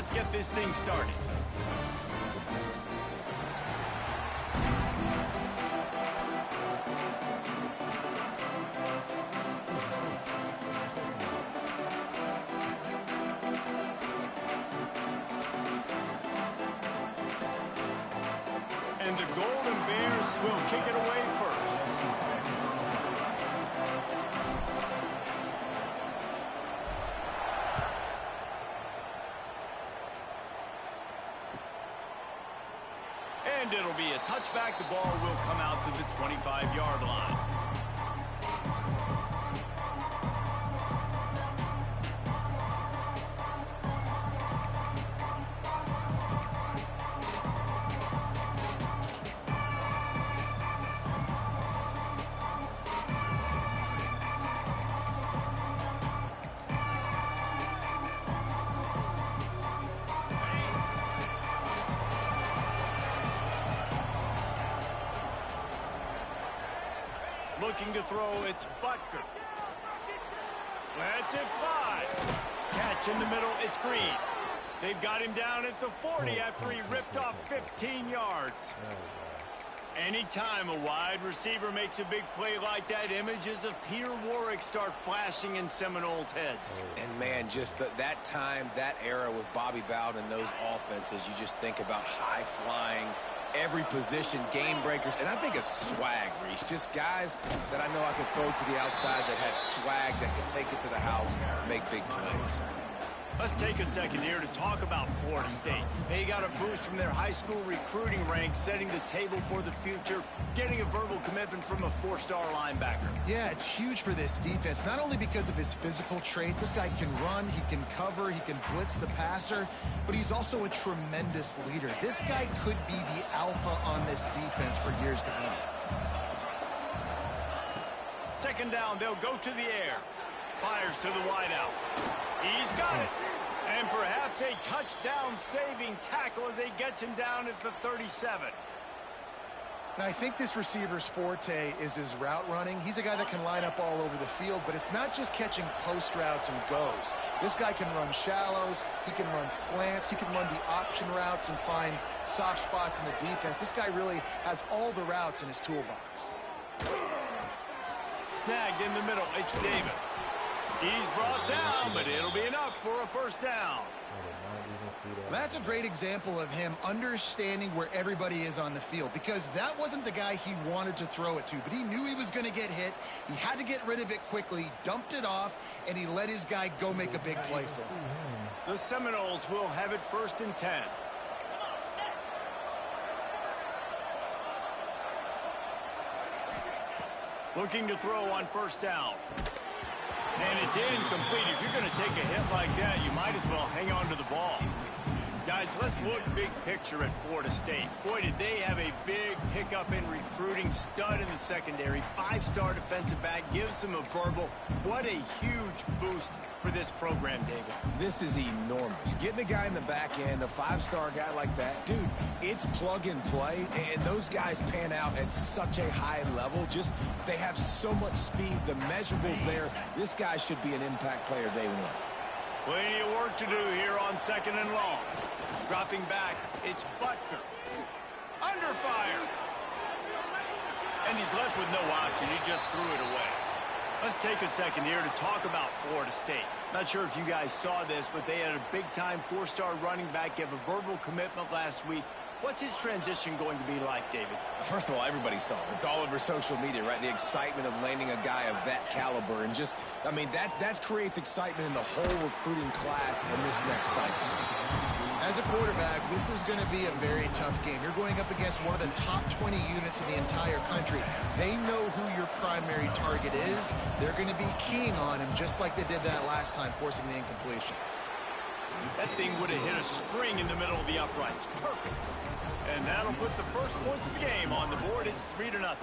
let's get this thing started. And the Golden Bears will kick it away first. And it'll be a touchback. The ball will come out to the 25-yard line. Looking to throw, it's Butker. Lets it fly. Catch in the middle, it's Green. They've got him down at the 40 after he ripped off 15 yards. Anytime a wide receiver makes a big play like that, images of Peter Warrick start flashing in Seminoles' heads. And, man, just that time, that era with Bobby Bowden and those offenses, you just think about high-flying, every position, game breakers, and I think of swag, Reese. Just guys that I know I could throw to the outside that had swag, that could take it to the house, make big plays. Let's take a second here to talk about Florida State. They got a boost from their high school recruiting ranks, setting the table for the future, getting a verbal commitment from a four-star linebacker. Yeah, it's huge for this defense, not only because of his physical traits. This guy can run, he can cover, he can blitz the passer, but he's also a tremendous leader. This guy could be the alpha on this defense for years to come. Second down, they'll go to the air. Fires to the wideout. He's got it. And perhaps a touchdown-saving tackle as he gets him down at the 37. Now, I think this receiver's forte is his route running. He's a guy that can line up all over the field, but it's not just catching post routes and goes. This guy can run shallows, he can run slants, he can run the option routes and find soft spots in the defense. This guy really has all the routes in his toolbox. Snagged in the middle, it's Davis. He's brought down, but it'll be enough for a first down. That's a great example of him understanding where everybody is on the field, because that wasn't the guy he wanted to throw it to, but he knew he was going to get hit. He had to get rid of it quickly, dumped it off, and he let his guy go make a big play for him. The Seminoles will have it 1st and 10. Looking to throw on 1st down. And it's incomplete. If you're going to take a hit like that, you might as well hang on to the ball. Guys, let's look big picture at Florida State. Boy, did they have a big pickup in recruiting. Stud in the secondary. 5-star defensive back. Gives them a verbal. What a huge boost for this program, David. This is enormous. Getting a guy in the back end, a 5-star guy like that, dude, it's plug and play, and those guys pan out at such a high level. Just, they have so much speed. The measurables there. This guy should be an impact player day one. Plenty of work to do here on 2nd and long. Dropping back, it's Butker. Under fire. And he's left with no option. He just threw it away. Let's take a second here to talk about Florida State. Not sure if you guys saw this, but they had a big-time 4-star running back give a verbal commitment last week. What's his transition going to be like, David? First of all, everybody saw it. It's all over social media, right? The excitement of landing a guy of that caliber. And just, I mean, that creates excitement in the whole recruiting class in this next cycle. As a quarterback, this is going to be a very tough game. You're going up against one of the top 20 units in the entire country. They know who your primary target is. They're going to be keying on him just like they did that last time, forcing the incompletion. That thing would have hit a string in the middle of the uprights. Perfect. And that'll put the first points of the game on the board. It's 3-0.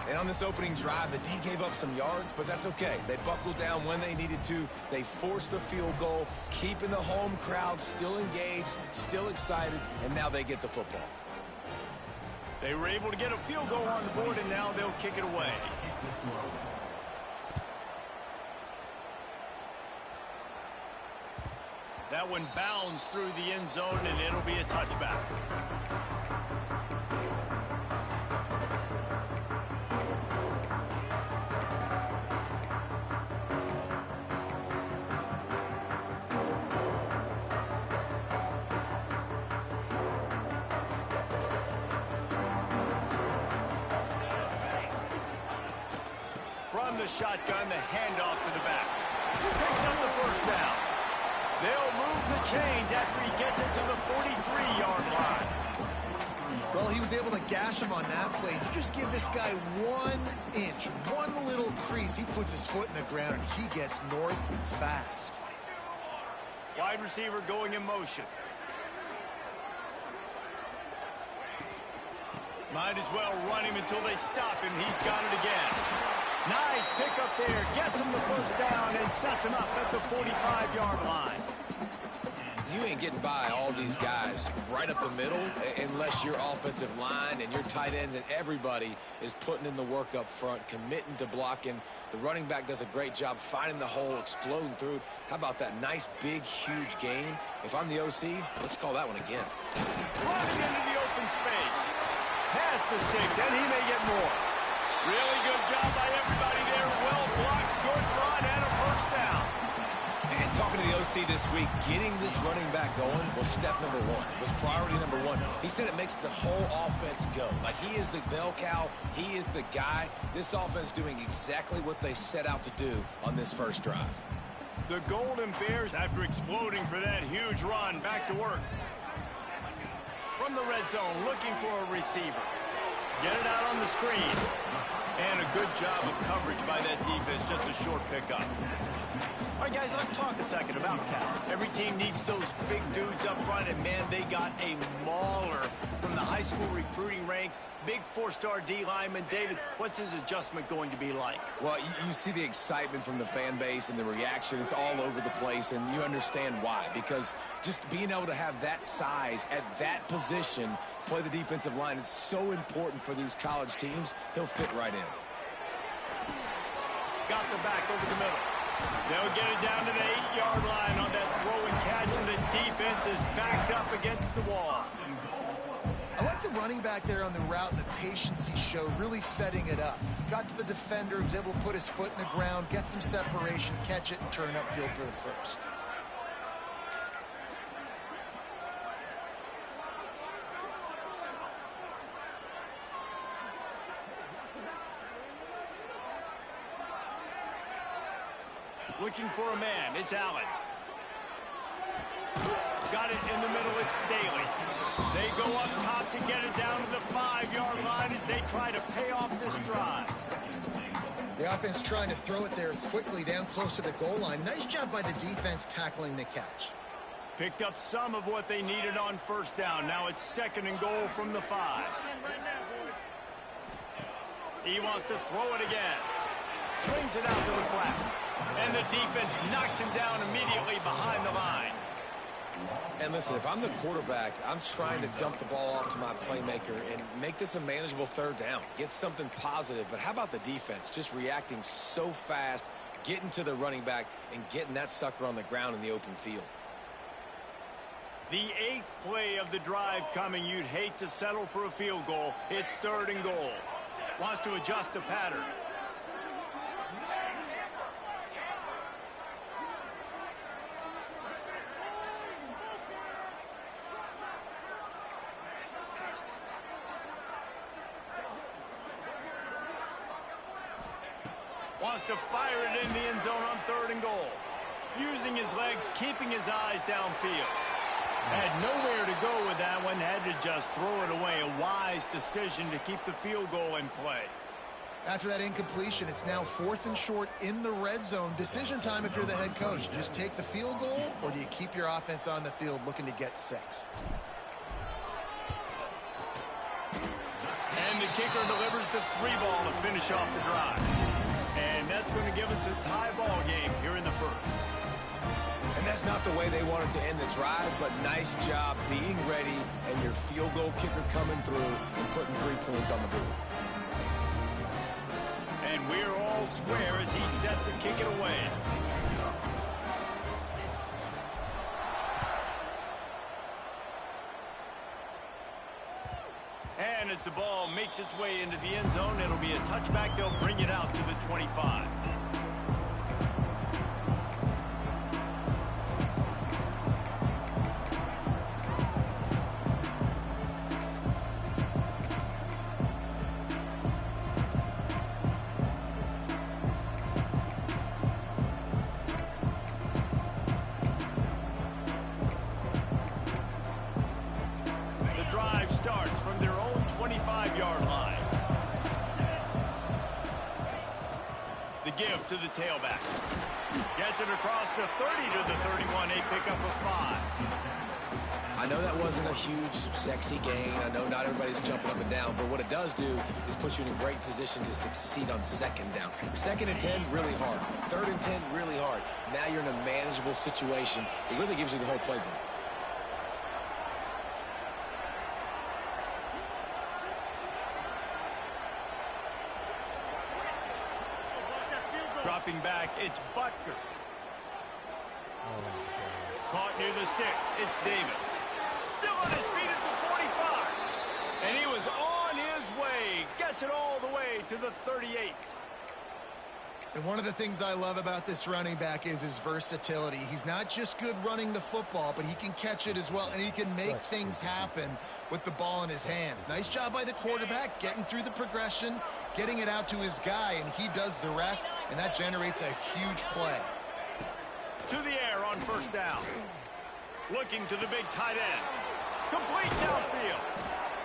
And on this opening drive, the D gave up some yards, but that's okay. They buckled down when they needed to. They forced the field goal, keeping the home crowd still engaged, still excited, and now they get the football. They were able to get a field goal on the board, and now they'll kick it away. That one bounds through the end zone, and it'll be a touchback. From the shotgun, the handoff to the back. Picks up the first down. They'll move the chains after he gets it to the 43-yard line. Well, he was able to gash him on that play. You just give this guy 1 inch, one little crease. He puts his foot in the ground, and he gets north fast. Wide receiver going in motion. Might as well run him until they stop him. He's got it again. Nice pick up there. Gets him the first down and sets him up at the 45-yard line. You ain't getting by all these guys right up the middle unless your offensive line and your tight ends and everybody is putting in the work up front, committing to blocking. The running back does a great job finding the hole, exploding through. How about that nice, big, huge gain? If I'm the OC, let's call that one again. Running into the open space. Pass to Sticks, and he may get more. Really good job by everybody there. Well blocked, good run, and a first down. And talking to the OC this week, getting this running back going was step number one. It was priority number one. He said it makes the whole offense go. Like, he is the bell cow. He is the guy. This offense doing exactly what they set out to do on this first drive. The Golden Bears, after exploding for that huge run, back to work. From the red zone, looking for a receiver. Get it out on the screen. And a good job of coverage by that defense, just a short pickup. All right, guys, let's talk a second about Cal. Every team needs those big dudes up front, and, man, they got a mauler from the high school recruiting ranks. Big four-star D lineman. David, what's his adjustment going to be like? Well, you see the excitement from the fan base and the reaction. It's all over the place, and you understand why. Because just being able to have that size at that position, play the defensive line, is so important for these college teams. He'll fit right in. Got the back over the middle. They'll get it down to the 8-yard line on that throw and catch, and the defense is backed up against the wall. I like the running back there on the route and the patience he showed, really setting it up. Got to the defender, was able to put his foot in the ground, get some separation, catch it, and turn upfield for the first. Looking for a man. It's Allen. Got it in the middle. It's Staley. They go up top to get it down to the 5-yard line as they try to pay off this drive. The offense trying to throw it there quickly down close to the goal line. Nice job by the defense tackling the catch. Picked up some of what they needed on first down. Now it's 2nd and goal from the 5. He wants to throw it again. Swings it out to the flat. And the defense knocks him down immediately behind the line. And listen, if I'm the quarterback, I'm trying to dump the ball off to my playmaker and make this a manageable 3rd down. Get something positive. But how about the defense? Just reacting so fast, getting to the running back, and getting that sucker on the ground in the open field. The 8th play of the drive coming. You'd hate to settle for a field goal. It's 3rd and goal. Wants to adjust the pattern. Wants to fire it in the end zone on 3rd and goal. Using his legs, keeping his eyes downfield. Had nowhere to go with that one. Had to just throw it away. A wise decision to keep the field goal in play. After that incompletion, it's now 4th and short in the red zone. Decision time if you're the head coach. Do you just take the field goal, or do you keep your offense on the field looking to get 6? And the kicker delivers the 3 ball to finish off the drive. And that's going to give us a tie ball game here in the 1st. And that's not the way they wanted to end the drive, but nice job being ready and your field goal kicker coming through and putting 3 points on the board. And we're all square as he's set to kick it away. And as the ball makes its way into the end zone, it'll be a touchback. They'll bring it out to the 25. Drive starts from their own 25-yard line. The give to the tailback. Gets it across the 30 to the 31. A pickup of 5. I know that wasn't a huge, sexy gain. I know not everybody's jumping up and down, but what it does do is put you in a great position to succeed on second down. 2nd and 10, really hard. 3rd and 10, really hard. Now you're in a manageable situation. It really gives you the whole playbook. Dropping back, it's Butker. Caught near the sticks, it's Davis. Still on his feet at the 45. And he was on his way. Gets it all the way to the 38. And one of the things I love about this running back is his versatility. He's not just good running the football, but he can catch it as well, and he can make things happen with the ball in his hands. Nice job by the quarterback, getting through the progression, getting it out to his guy, and he does the rest, and that generates a huge play. To the air on 1st down. Looking to the big tight end. Complete downfield.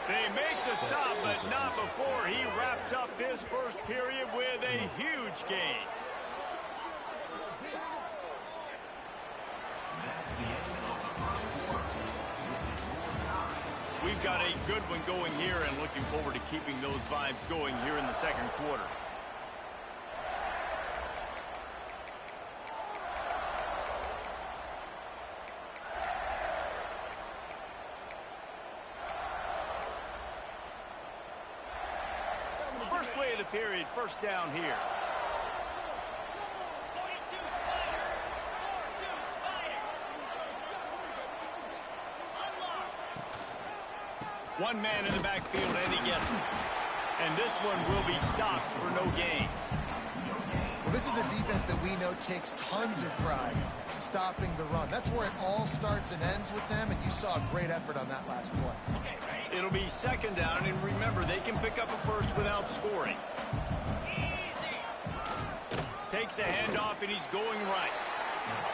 They make the stop, but not before he wraps up this first period with a huge gain. We've got a good one going here and looking forward to keeping those vibes going here in the 2nd quarter. First play of the period, 1st down here. One man in the backfield, and he gets it. And this one will be stopped for no gain. Well, this is a defense that we know takes tons of pride stopping the run. That's where it all starts and ends with them, and you saw a great effort on that last play. It'll be 2nd down, and remember, they can pick up a first without scoring. Takes the handoff, and he's going right.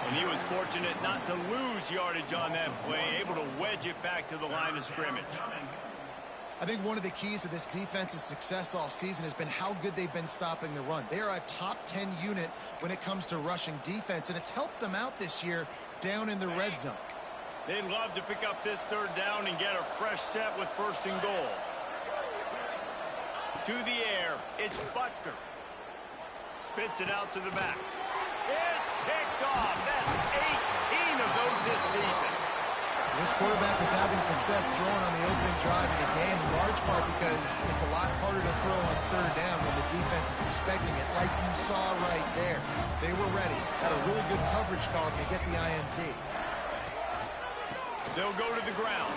And he was fortunate not to lose yardage on that play, able to wedge it back to the line of scrimmage. I think one of the keys to this defense's success all season has been how good they've been stopping the run. They are a top 10 unit when it comes to rushing defense, and it's helped them out this year down in the red zone. They'd love to pick up this 3rd down and get a fresh set with 1st and goal. To the air, it's Butker. Spits it out to the back. It's picked off. That's 18 of those this season. This quarterback was having success throwing on the opening drive of the game, in large part because it's a lot harder to throw on 3rd down when the defense is expecting it, like you saw right there. They were ready. Had a really good coverage call to get the INT. They'll go to the ground.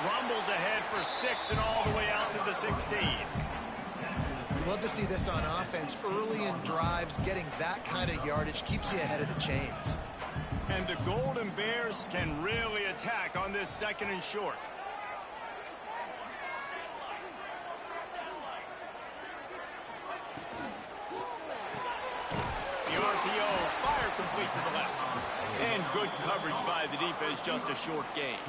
Rumbles ahead for 6 and all the way out to the 16. We love to see this on offense. Early in drives, getting that kind of yardage keeps you ahead of the chains. And the Golden Bears can really attack on this 2nd and short. The RPO, fire complete to the left. And good coverage by the defense, just a short gain.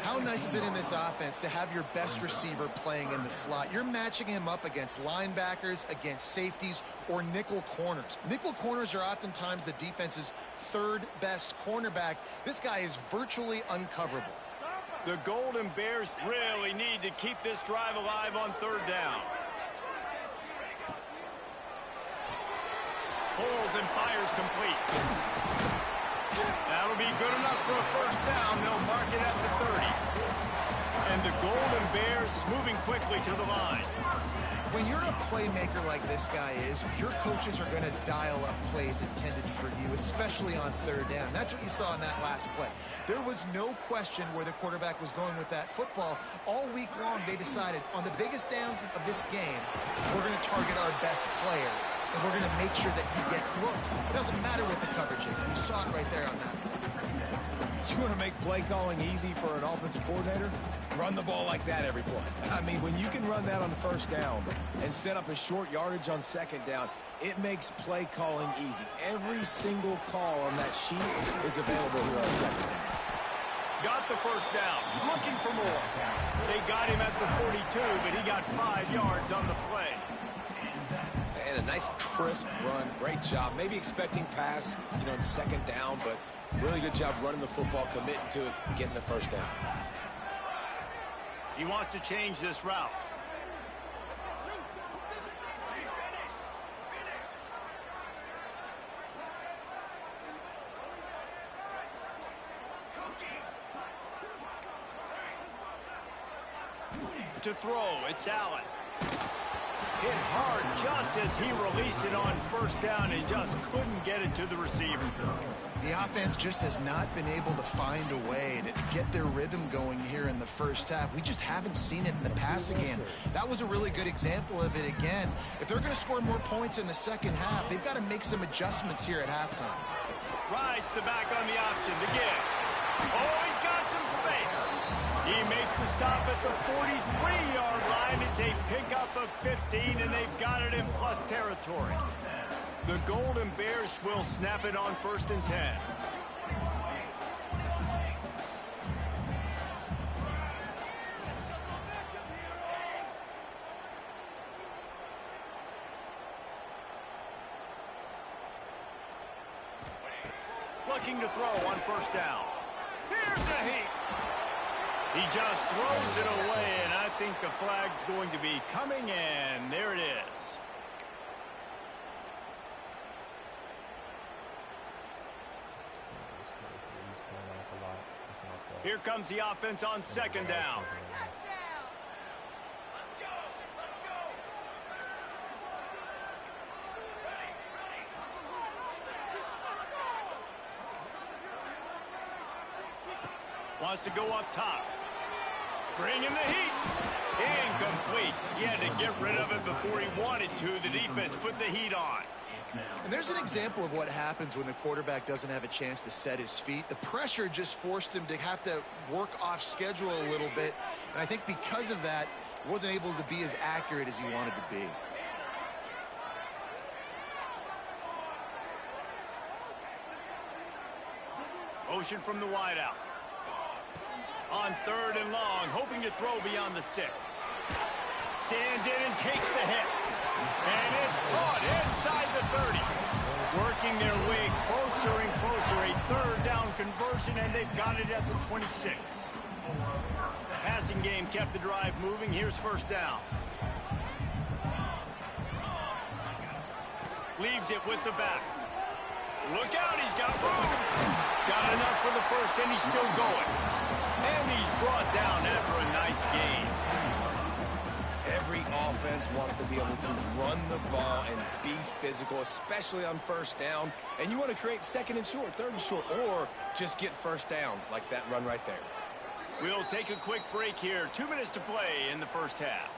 How nice is it in this offense to have your best receiver playing in the slot? You're matching him up against linebackers, against safeties, or nickel corners. Nickel corners are oftentimes the defense's 3rd best cornerback. This guy is virtually uncoverable. The Golden Bears really need to keep this drive alive on 3rd down. Pulls and fires complete. That'll be good enough for a 1st down. They'll mark it at the 30. And the Golden Bears moving quickly to the line. When you're a playmaker like this guy is, your coaches are going to dial up plays intended for you, especially on third down. That's what you saw in that last play. There was no question where the quarterback was going with that football. All week long, they decided on the biggest downs of this game, we're going to target our best player, and we're going to make sure that he gets looks. It doesn't matter what the coverage is. You saw it right there on that play. You want to make play calling easy for an offensive coordinator? Run the ball like that every play. I mean, when you can run that on the first down and set up a short yardage on second down, it makes play calling easy. Every single call on that sheet is available here on second down. Got the first down, looking for more. They got him at the 42, but he got 5 yards on the play. And a nice crisp run. Great job. Maybe expecting pass, in second down, but really good job running the football, committing to it, getting the first down. He wants to change this route. To throw, it's Allen. Hit hard just as he released it on first down and just couldn't get it to the receiver. The offense just has not been able to find a way to get their rhythm going here in the first half. We just haven't seen it in the passing game. That was a really good example of it again. If they're going to score more points in the second half, they've got to make some adjustments here at halftime. Rides the back on the option, the give. Oh, he's got some space. He makes the stop at the 43-yard line. It's a pickup of 15, and they've got it in plus territory. The Golden Bears will snap it on 1st and 10. Looking to throw on first down. Here's a heat. He just throws it away, and I think the flag's going to be coming in. There it is. Here comes the offense on second down. Wants to go up top. Bring in the heat. Incomplete. He had to get rid of it before he wanted to. The defense put the heat on. And there's an example of what happens when the quarterback doesn't have a chance to set his feet. The pressure just forced him to have to work off schedule a little bit. And I think because of that, he wasn't able to be as accurate as he wanted to be. Motion from the wideout. On 3rd and long, hoping to throw beyond the sticks. Stands in and takes the hit. And it's caught inside the 30. Working their way closer and closer. A 3rd down conversion, and they've got it at the 26. Passing game kept the drive moving. Here's first down. Leaves it with the back. Look out, he's got room. Got enough for the first, and he's still going. And he's brought down after a nice gain. Every offense wants to be able to run the ball and be physical, especially on first down. And you want to create 2nd and short, 3rd and short, or just get first downs like that run right there. We'll take a quick break here. 2 minutes to play in the first half.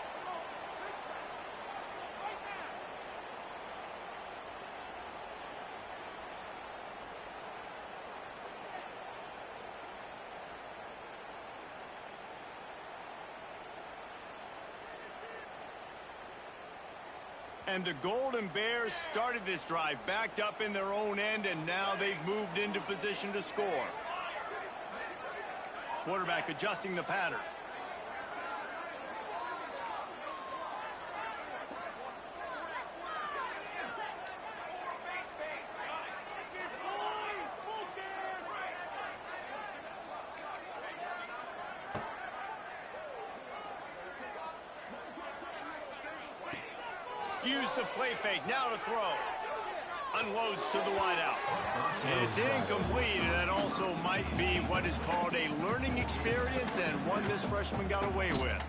And the Golden Bears started this drive backed up in their own end, and now they've moved into position to score. Quarterback adjusting the pattern. Use the play fake, now to throw. Unloads to the wideout. It's incomplete, and that also might be what is called a learning experience, and one this freshman got away with.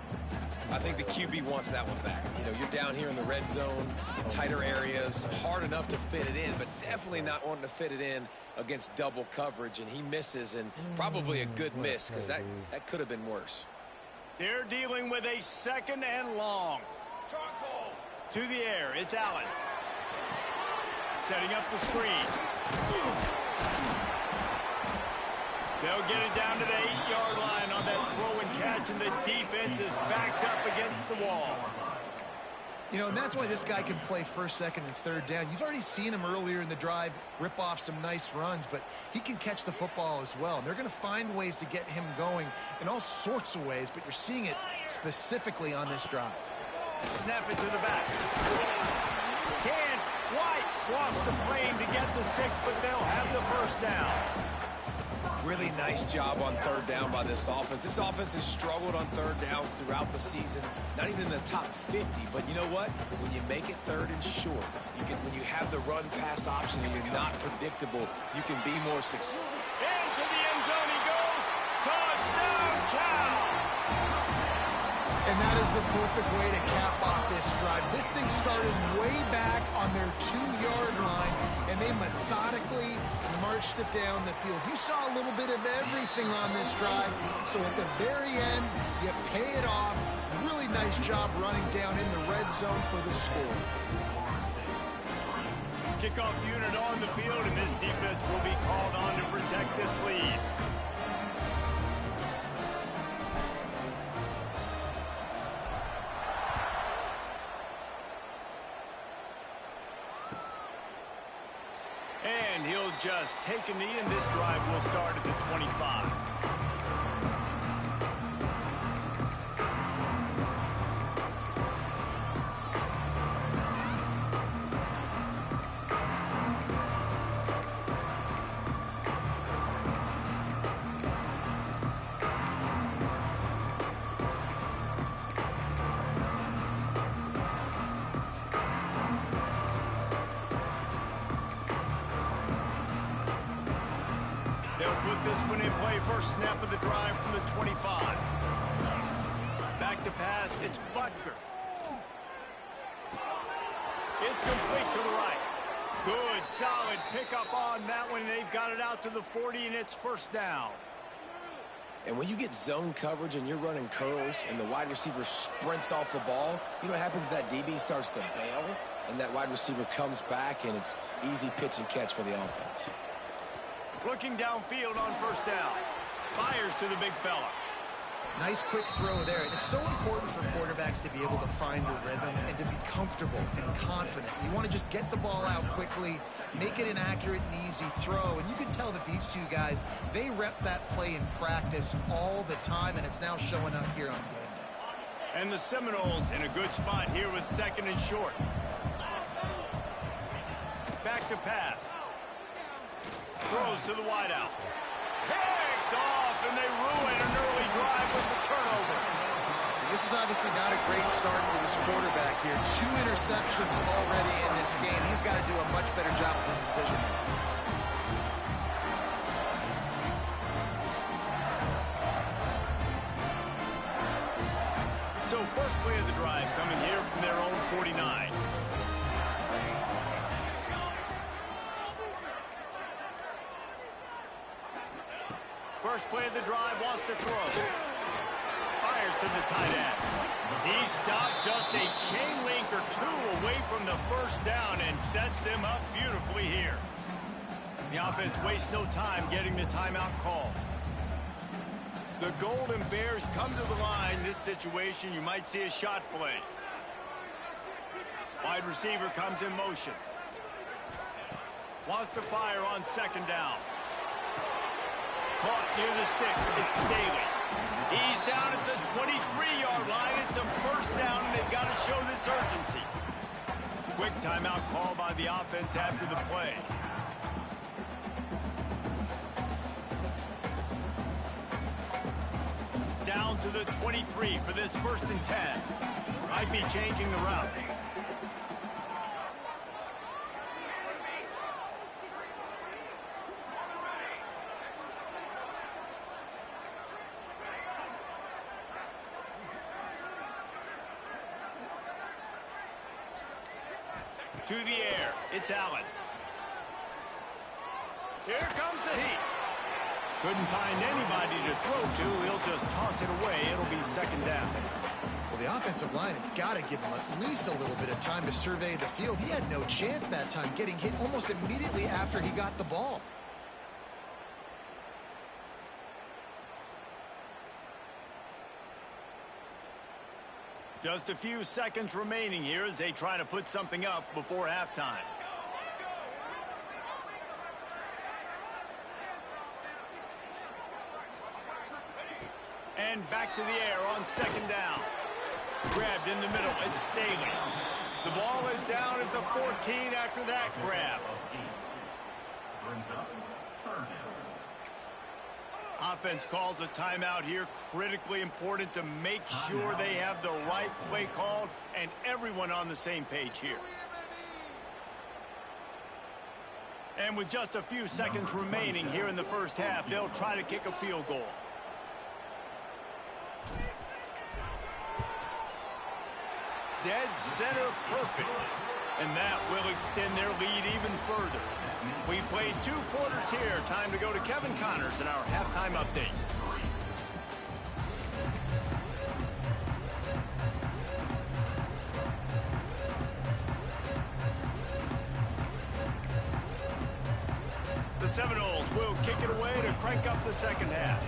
I think the QB wants that one back. You know, you're down here in the red zone, tighter areas, hard enough to fit it in, but definitely not wanting to fit it in against double coverage, and he misses, and probably a good miss because that could have been worse. They're dealing with a 2nd and long. To the air, it's Allen. Setting up the screen. They'll get it down to the 8-yard line on that throw and catch, and the defense is backed up against the wall. You know, and that's why this guy can play 1st, 2nd, and 3rd down. You've already seen him earlier in the drive rip off some nice runs, but he can catch the football as well. And they're going to find ways to get him going in all sorts of ways, but you're seeing it specifically on this drive. Snap it to the back. Can White cross the plane to get the 6, but they'll have the 1st down. Really nice job on 3rd down by this offense. This offense has struggled on 3rd downs throughout the season. Not even in the top 50, but you know what? When you make it 3rd and short, when you have the run-pass option and you're not predictable, you can be more successful. Into the end zone he goes. Touchdown, Cal! And that is the perfect way to cap off this drive. This thing started way back on their 2-yard line, and they methodically marched it down the field. You saw a little bit of everything on this drive, so at the very end, you pay it off. Really nice job running down in the red zone for the score. Kickoff unit on the field, and this defense will be called on to protect this lead. And he'll just take a knee, and this drive will start at the 25. This one in play, first snap of the drive from the 25. Back to pass, it's Butker. It's complete to the right. Good, solid pickup on that one. They've got it out to the 40, and it's 1st down. And when you get zone coverage and you're running curls and the wide receiver sprints off the ball, you know what happens? That DB starts to bail, and that wide receiver comes back, and it's easy pitch and catch for the offense. Looking downfield on 1st down. Fires to the big fella. Nice quick throw there. And it's so important for quarterbacks to be able to find a rhythm and to be comfortable and confident. You want to just get the ball out quickly, make it an accurate and easy throw. And you can tell that these two guys, they rep that play in practice all the time, and it's now showing up here on game day. And the Seminoles in a good spot here with 2nd and short. Back to pass. Throws to the wideout. Picked off, and they ruin an early drive with the turnover. This is obviously not a great start for this quarterback here. 2 interceptions already in this game. He's got to do a much better job with his decision. So first play of the drive coming here from their own 49. First play of the drive, wants to throw. Fires to the tight end. He stopped just a chain link or 2 away from the 1st down and sets them up beautifully here. The offense wastes no time getting the timeout call. The Golden Bears come to the line. This situation, you might see a shot play. Wide receiver comes in motion. Wants to fire on 2nd down. Caught near the sticks. It's Staley. He's down at the 23-yard line. It's a 1st down, and they've got to show this urgency. Quick timeout call by the offense after the play. Down to the 23 for this 1st and 10. Might be changing the route. To the air. It's Allen. Here comes the heat. Couldn't find anybody to throw to. He'll just toss it away. It'll be second down. Well, the offensive line has got to give him at least a little bit of time to survey the field. He had no chance that time, getting hit almost immediately after he got the ball. Just a few seconds remaining here as they try to put something up before halftime. And back to the air on second down. Grabbed in the middle. It's Staley. The ball is down at the 14 after that grab. Offense calls a timeout here. Critically important to make sure they have the right play called and everyone on the same page here. And with just a few seconds remaining here in the first half, they'll try to kick a field goal. Dead center perfect. And that will extend their lead even further. We played 2 quarters here. Time to go to Kevin Connors in our halftime update. The Seminoles will kick it away to crank up the second half.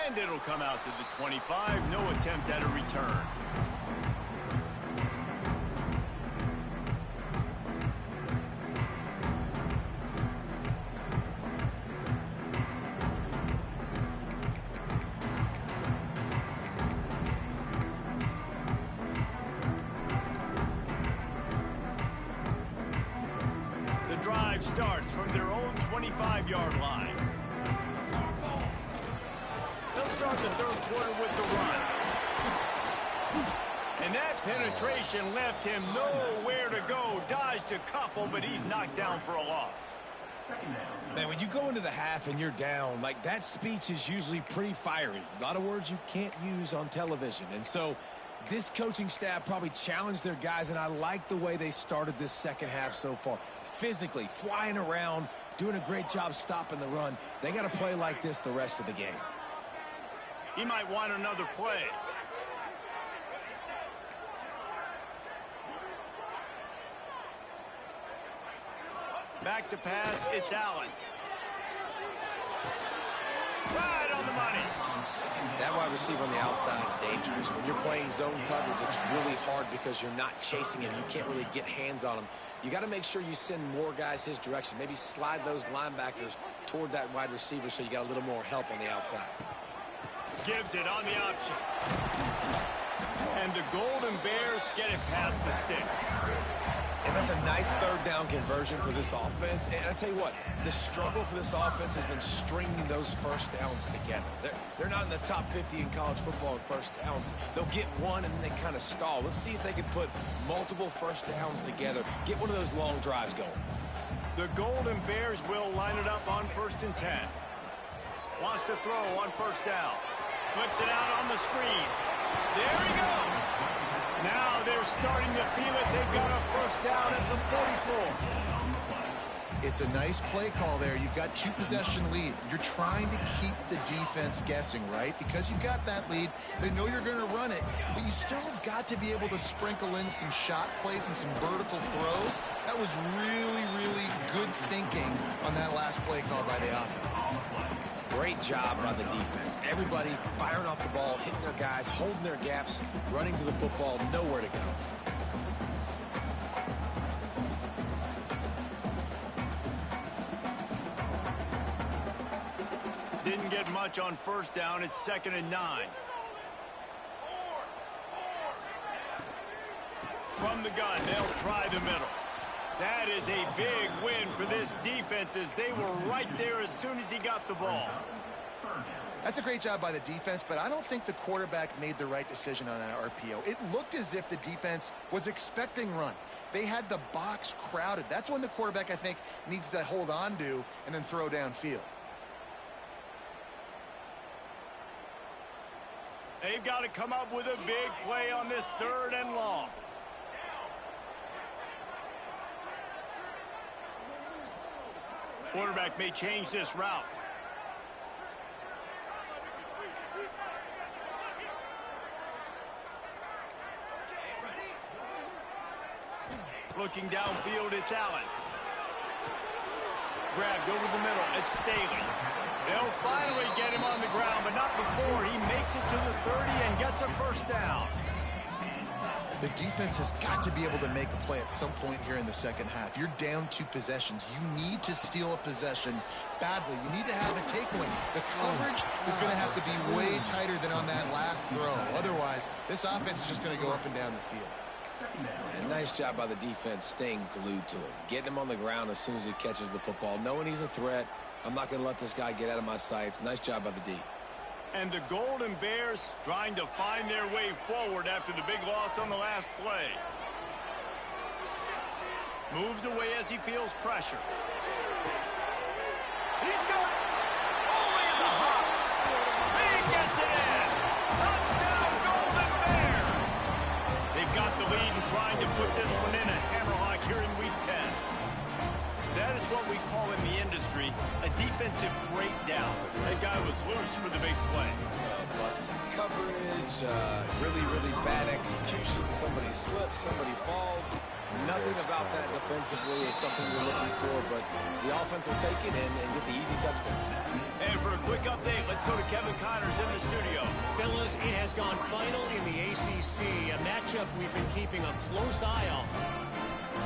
And it'll come out to the 25. No attempt at a return. The drive starts from their own 25-yard line. They'll start the third quarter with the run. And that penetration left him nowhere to go. Dodged a couple, but he's knocked down for a loss. Man, when you go into the half and you're down, like, that speech is usually pretty fiery. A lot of words you can't use on television. And so this coaching staff probably challenged their guys, and I like the way they started this second half so far. Physically, flying around, doing a great job stopping the run. They got to play like this the rest of the game. He might want another play. Back to pass, it's Allen. Right on the money. That wide receiver on the outside is dangerous. When you're playing zone coverage, it's really hard because you're not chasing him. You can't really get hands on him. You got to make sure you send more guys his direction. Maybe slide those linebackers toward that wide receiver so you got a little more help on the outside. Gives it on the option. And the Golden Bears get it past the sticks. And that's a nice third down conversion for this offense. And I tell you what, the struggle for this offense has been stringing those first downs together. They're not in the top 50 in college football in first downs. They'll get one and then they kind of stall. Let's see if they can put multiple first downs together. Get one of those long drives going. The Golden Bears will line it up on 1st and 10. Wants to throw on first down. Flips it out on the screen. There he goes. Now they're starting to feel it. They've got a first down at the 44. It's a nice play call there. You've got 2-possession lead. You're trying to keep the defense guessing, right? Because you've got that lead. They know you're going to run it, but you still have got to be able to sprinkle in some shot plays and some vertical throws. That was really, really good thinking on that last play call by the offense. Great job by the defense. Everybody firing off the ball, hitting their guys, holding their gaps, running to the football, nowhere to go. Didn't get much on first down. It's 2nd and 9. From the gun, they'll try the middle. That is a big win for this defense as they were right there as soon as he got the ball. That's a great job by the defense, but I don't think the quarterback made the right decision on that RPO. It looked as if the defense was expecting run. They had the box crowded. That's when the quarterback, I think, needs to hold on to and then throw downfield. They've got to come up with a big play on this 3rd and long. Quarterback may change this route. Looking downfield, it's Allen. Grabbed over the middle, it's Staley. They'll finally get him on the ground, but not before he makes it to the 30 and gets a first down. The defense has got to be able to make a play at some point here in the second half. You're down 2 possessions. You need to steal a possession badly. You need to have a takeaway. The coverage is going to have to be way tighter than on that last throw. Otherwise, this offense is just going to go up and down the field. And nice job by the defense staying glued to him. Getting him on the ground as soon as he catches the football. Knowing he's a threat. I'm not going to let this guy get out of my sights. Nice job by the D. And the Golden Bears trying to find their way forward after the big loss on the last play. Moves away as he feels pressure. He's got it. Only in the hops. He gets it in. Touchdown, Golden Bears. They've got the lead and trying to put this one in a hammerlock here in Week 10. That is what we call in the industry a defensive breakdown. That guy was loose for the big play. Busted coverage, really, really bad execution. Somebody slips, somebody falls. Nothing about that defensively is something we're looking for, but the offense will take it and get the easy touchdown. And for a quick update, let's go to Kevin Connors in the studio. Fellas, it has gone final in the ACC, a matchup we've been keeping a close eye on.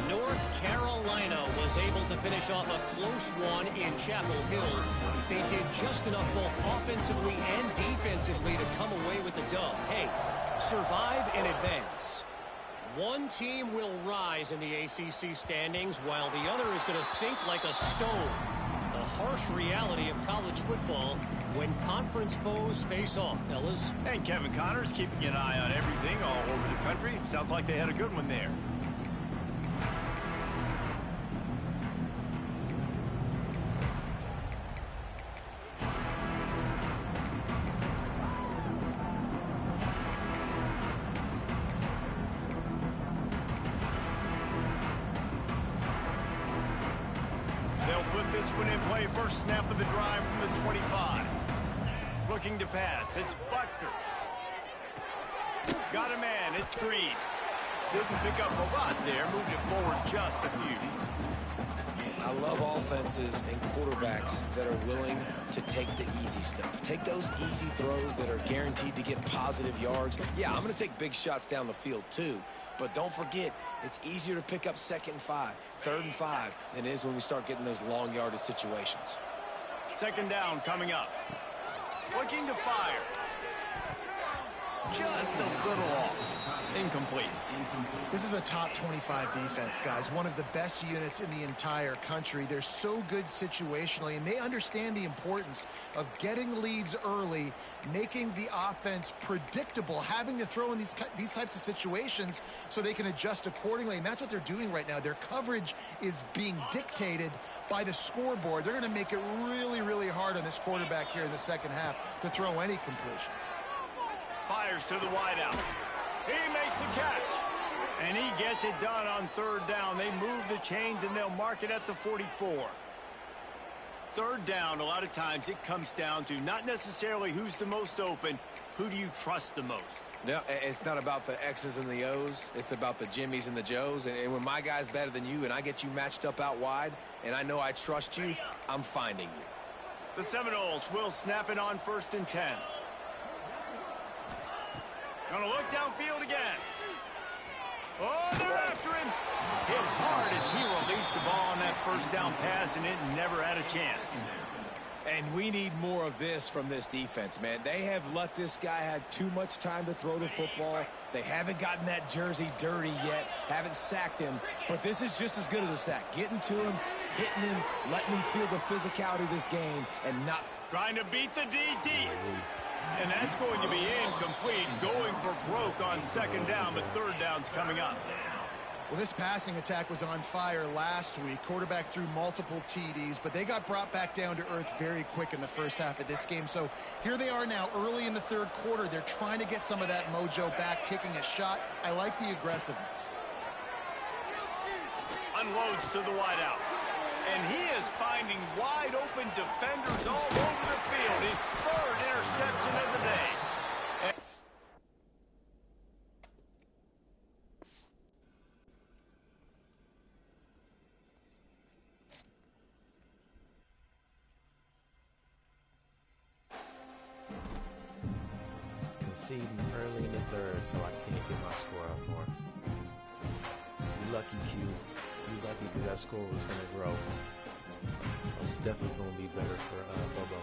North Carolina was able to finish off a close one in Chapel Hill. They did just enough both offensively and defensively to come away with the dub. Hey, survive and advance. One team will rise in the ACC standings while the other is going to sink like a stone. The harsh reality of college football when conference foes face off, fellas. And Kevin Connors keeping an eye on everything all over the country. Sounds like they had a good one there. First snap of the drive from the 25. Looking to pass. It's Butker. Got a man. It's Green. Didn't pick up a lot there. Moved it forward just a few. I love offenses and quarterbacks that are willing to take the easy stuff. Take those easy throws that are guaranteed to get positive yards. Yeah, I'm going to take big shots down the field too. But don't forget, it's easier to pick up 2nd and 5, 3rd and 5 than it is when we start getting those long yardage situations. 2nd down coming up. Looking to fire. Just a little off. Incomplete. This is a top 25 defense, guys. One of the best units in the entire country. They're so good situationally, and they understand the importance of getting leads early, making the offense predictable, having to throw in these types of situations so they can adjust accordingly. And that's what they're doing right now. Their coverage is being dictated by the scoreboard. They're going to make it really, really hard on this quarterback here in the second half to throw any completions. Fires to the wideout. He makes the catch. And he gets it done on 3rd down. They move the chains and they'll mark it at the 44. 3rd down, a lot of times it comes down to not necessarily who's the most open, who do you trust the most? No, it's not about the X's and the O's. It's about the Jimmys and the Joes. And when my guy's better than you and I get you matched up out wide and I know I trust you, I'm finding you. The Seminoles will snap it on 1st and 10. Gonna look downfield again. Oh, they're after him. Hit hard as he released the ball on that 1st down pass, and it never had a chance. And we need more of this from this defense, man. They have let this guy have too much time to throw the football. They haven't gotten that jersey dirty yet, haven't sacked him. But this is just as good as a sack. Getting to him, hitting him, letting him feel the physicality of this game, and not trying to beat the D deep. And that's going to be incomplete, going for broke on 2nd down, but 3rd down's coming up. Well, this passing attack was on fire last week. Quarterback threw multiple TDs, but they got brought back down to earth very quick in the first half of this game. So here they are now early in the third quarter. They're trying to get some of that mojo back, taking a shot. I like the aggressiveness. Unloads to the wideout. And he is finding wide open defenders all over the field. His third interception of the day. Conceding early in the third, so I can't get my score up more. You lucky, Q. You lucky because that score was going to grow. It was definitely going to be better for Bobo.